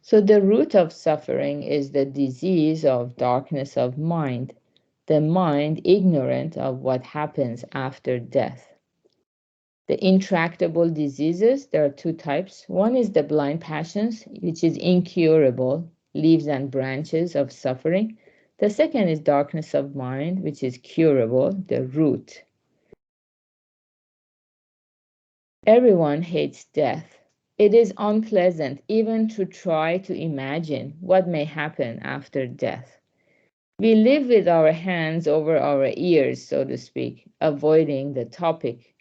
So the root of suffering is the disease of darkness of mind, the mind ignorant of what happens after death. The intractable diseases, there are two types. One is the blind passions, which is incurable, leaves and branches of suffering. The second is darkness of mind, which is curable, the root. Everyone hates death. It is unpleasant even to try to imagine what may happen after death. We live with our hands over our ears, so to speak, avoiding the topic.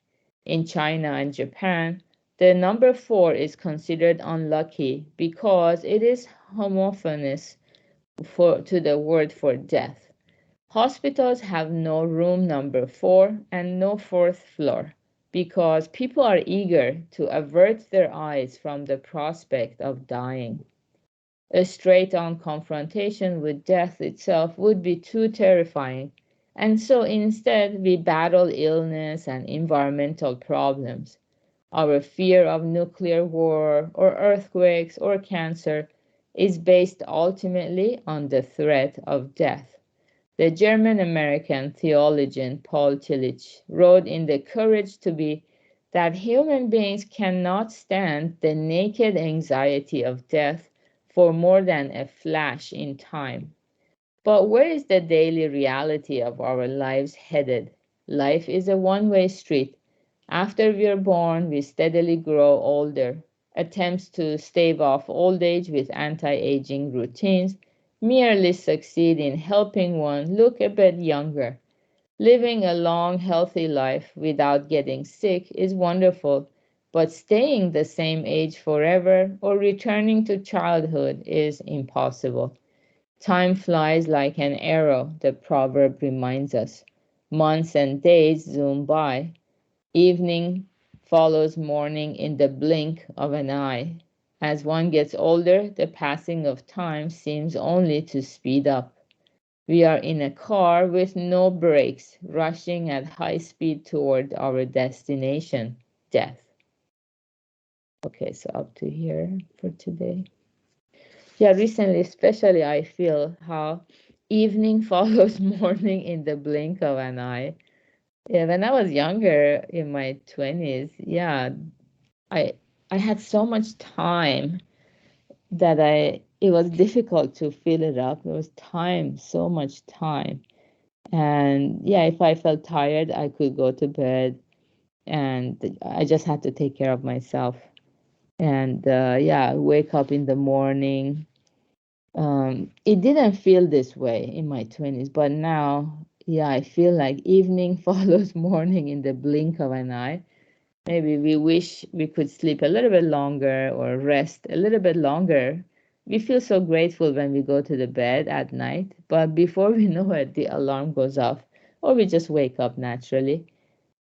In China and Japan, the number 4 is considered unlucky because it is homophonous to the word for death. Hospitals have no room number 4 and no 4th floor because people are eager to avert their eyes from the prospect of dying. A straight-on confrontation with death itself would be too terrifying, and so instead we battle illness and environmental problems. Our fear of nuclear war or earthquakes or cancer is based ultimately on the threat of death. The German-American theologian Paul Tillich wrote in The Courage to Be that human beings cannot stand the naked anxiety of death for more than a flash in time. But where is the daily reality of our lives headed? Life is a one-way street. After we are born, we steadily grow older. Attempts to stave off old age with anti-aging routines merely succeed in helping one look a bit younger. Living a long, healthy life without getting sick is wonderful, but staying the same age forever or returning to childhood is impossible. Time flies like an arrow, the proverb reminds us. Months and days zoom by. Evening follows morning in the blink of an eye. As one gets older, the passing of time seems only to speed up. We are in a car with no brakes, rushing at high speed toward our destination, death. Okay, so up to here for today. Yeah, recently, especially, I feel how evening follows morning in the blink of an eye. Yeah, when I was younger, in my 20s, yeah, I I had so much time that it was difficult to fill it up. There was time, so much time. And yeah, if I felt tired, I could go to bed and I just had to take care of myself. And yeah, wake up in the morning. It didn't feel this way in my 20s, but now, yeah, I feel like evening follows morning in the blink of an eye. Maybe we wish we could sleep a little bit longer or rest a little bit longer. We feel so grateful when we go to the bed at night, but before we know it, the alarm goes off or we just wake up naturally.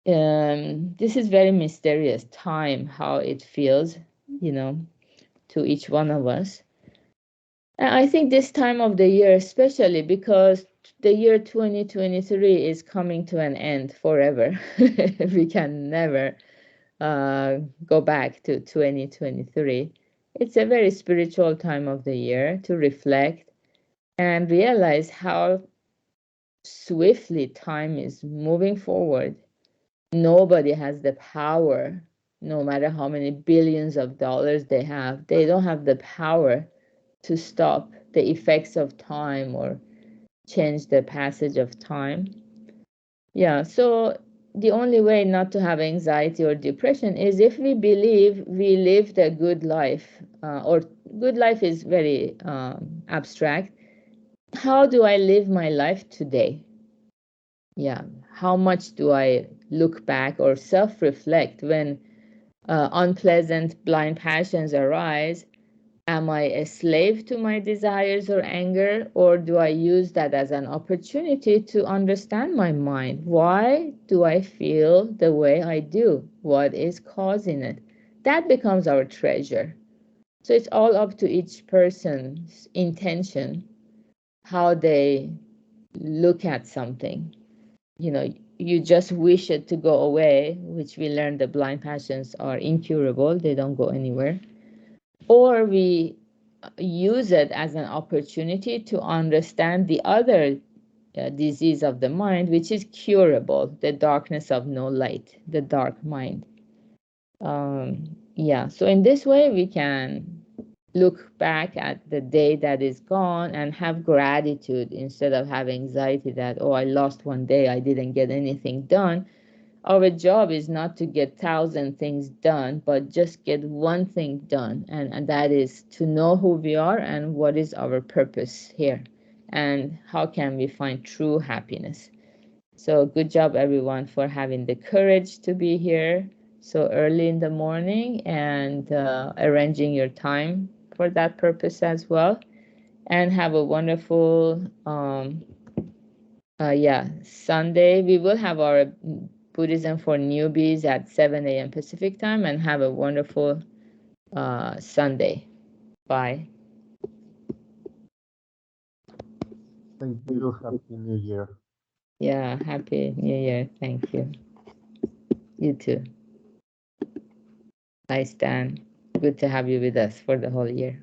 This is very mysterious time, how it feels, you know, to each one of us. And I think this time of the year, especially because the year 2023 is coming to an end forever. We can never go back to 2023. It's a very spiritual time of the year to reflect and realize how swiftly time is moving forward. Nobody has the power, no matter how many billions of dollars they have, they don't have the power to stop the effects of time or change the passage of time. Yeah, so the only way not to have anxiety or depression is if we believe we lived a good life, or good life is very abstract. How do I live my life today? Yeah, how much do I look back or self-reflect when unpleasant blind passions arise? Am I a slave to my desires or anger, or do I use that as an opportunity to understand my mind? Why do I feel the way I do? What is causing it? That becomes our treasure. So it's all up to each person's intention, how they look at something. You know, you just wish it to go away, which we learned the blind passions are incurable, they don't go anywhere. Or we use it as an opportunity to understand the other disease of the mind, which is curable, the darkness of no light, the dark mind. Yeah, so in this way, we can look back at the day that is gone and have gratitude instead of having anxiety that, oh, I lost one day, I didn't get anything done. Our job is not to get 1,000 things done, but just get one thing done, and that is to know who we are and what is our purpose here, and how can we find true happiness. So good job, everyone, for having the courage to be here so early in the morning and arranging your time for that purpose as well. And have a wonderful Sunday. We will have our Buddhism for newbies at 7 a.m. Pacific time, and have a wonderful Sunday. Bye. Thank you. Happy New Year. Yeah, Happy New Year. Thank you. You too. Bye, Stan. Good to have you with us for the whole year.